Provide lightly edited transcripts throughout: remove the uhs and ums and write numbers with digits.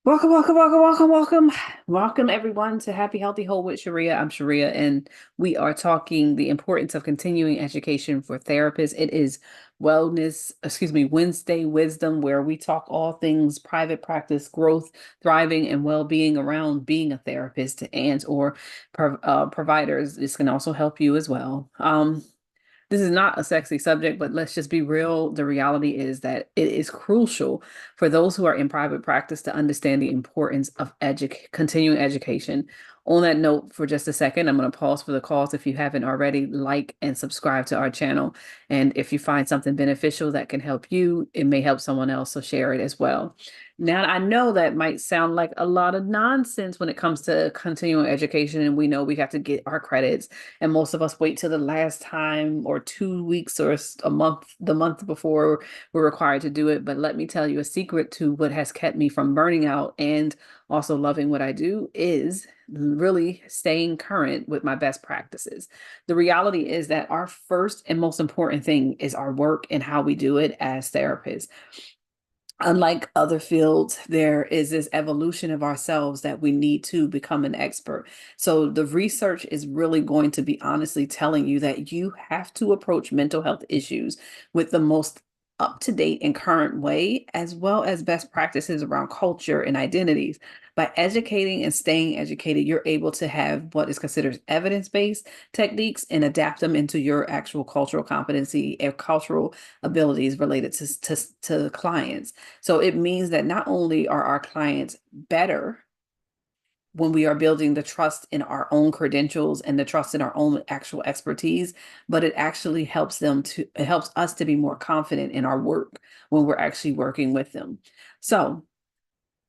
Welcome, welcome, welcome, welcome, welcome. Welcome everyone to Happy Healthy Whole with Sharia. I'm Sharia, and we are talking the importance of continuing education for therapists. It is Wednesday Wisdom, where we talk all things private practice, growth, thriving, and well-being around being a therapist and or providers. This can also help you as well. This is not a sexy subject, but let's just be real. The reality is that it is crucial for those who are in private practice to understand the importance of continuing education. On that note, for just a second, I'm going to pause for the calls. If you haven't already, like and subscribe to our channel. And if you find something beneficial that can help you, it may help someone else, so share it as well. Now, I know that might sound like a lot of nonsense when it comes to continuing education, and we know we have to get our credits, and most of us wait till the last time or 2 weeks or a month, the month before we're required to do it. But let me tell you, a secret to what has kept me from burning out and also loving what I do is really staying current with my best practices. The reality is that our first and most important thing is our work and how we do it as therapists. Unlike other fields, there is this evolution of ourselves that we need to become an expert. So the research is really going to be honestly telling you that you have to approach mental health issues with the most up-to-date and current way, as well as best practices around culture and identities. By educating and staying educated, you're able to have what is considered evidence-based techniques and adapt them into your actual cultural competency and cultural abilities related to clients. So it means that not only are our clients better when we are building the trust in our own credentials and the trust in our own actual expertise, but it helps us to be more confident in our work when we're actually working with them. So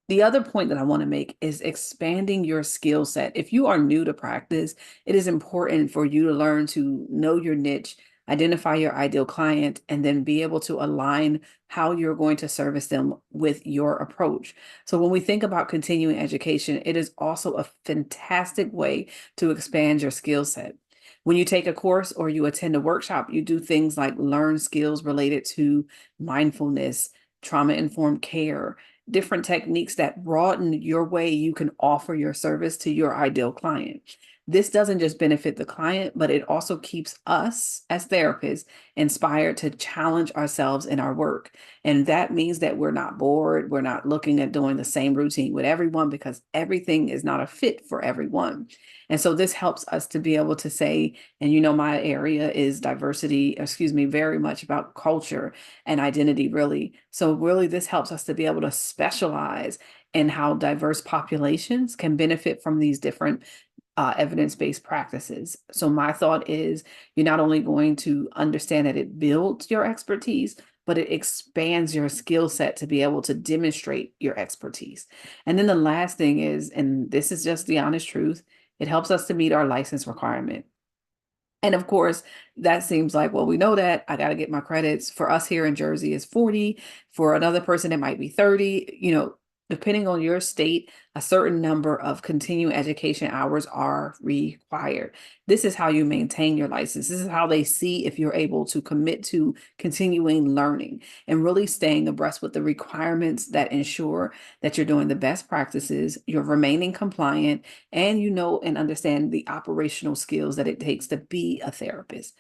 the other point that I want to make is expanding your skill set. If you are new to practice, it is important for you to learn to know your niche, identify your ideal client, and then be able to align how you're going to service them with your approach. So when we think about continuing education, it is also a fantastic way to expand your skill set. When you take a course or you attend a workshop, you do things like learn skills related to mindfulness, trauma-informed care, different techniques that broaden your way you can offer your service to your ideal client. This doesn't just benefit the client, but it also keeps us as therapists inspired to challenge ourselves in our work. And that means that we're not bored. We're not looking at doing the same routine with everyone because everything is not a fit for everyone. And so this helps us to be able to say, and my area is very much about culture and identity, really. So really, this helps us to be able to specialize in how diverse populations can benefit from these different evidence-based practices. So my thought is you're not only going to understand that it builds your expertise, but it expands your skill set to be able to demonstrate your expertise. And then the last thing is, and this is just the honest truth, it helps us to meet our license requirement. And of course, that seems like, well, we know that I got to get my credits. For us here in Jersey, is 40. For another person, it might be 30. Depending on your state, a certain number of continuing education hours are required. This is how you maintain your license. This is how they see if you're able to commit to continuing learning and really staying abreast with the requirements that ensure that you're doing the best practices, you're remaining compliant, and and understand the operational skills that it takes to be a therapist.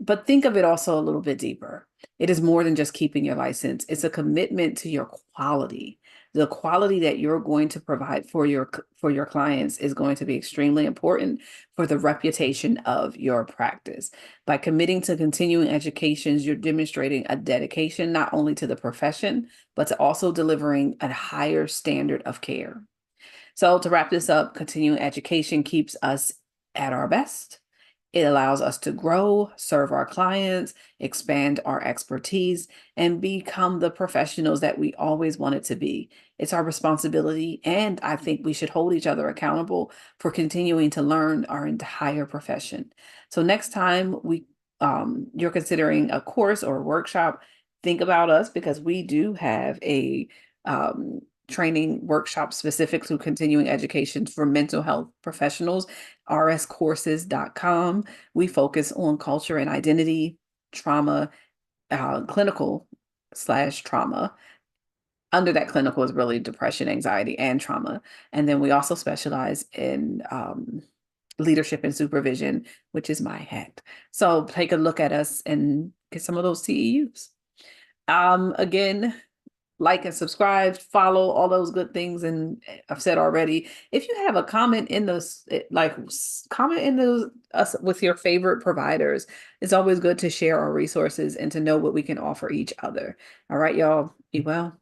But think of it also a little bit deeper. It is more than just keeping your license. It's a commitment to your quality. The quality that you're going to provide for your clients is going to be extremely important for the reputation of your practice. By committing to continuing educations, you're demonstrating a dedication not only to the profession, but to also delivering a higher standard of care. So to wrap this up, continuing education keeps us at our best. It allows us to grow, serve our clients, expand our expertise, and become the professionals that we always wanted to be. It's our responsibility, and I think we should hold each other accountable for continuing to learn our entire profession. So next time you're considering a course or a workshop, think about us because we do have a training workshop specific to continuing education for mental health professionals, rscourses.com. We focus on culture and identity, trauma, clinical/trauma, under that clinical is really depression, anxiety, and trauma. And then we also specialize in leadership and supervision, which is my hat. So take a look at us and get some of those CEUs. Again, like and subscribe, follow all those good things. And I've said already, if you have a comment in those, comment in those us with your favorite providers. It's always good to share our resources and to know what we can offer each other. All right, y'all, be well.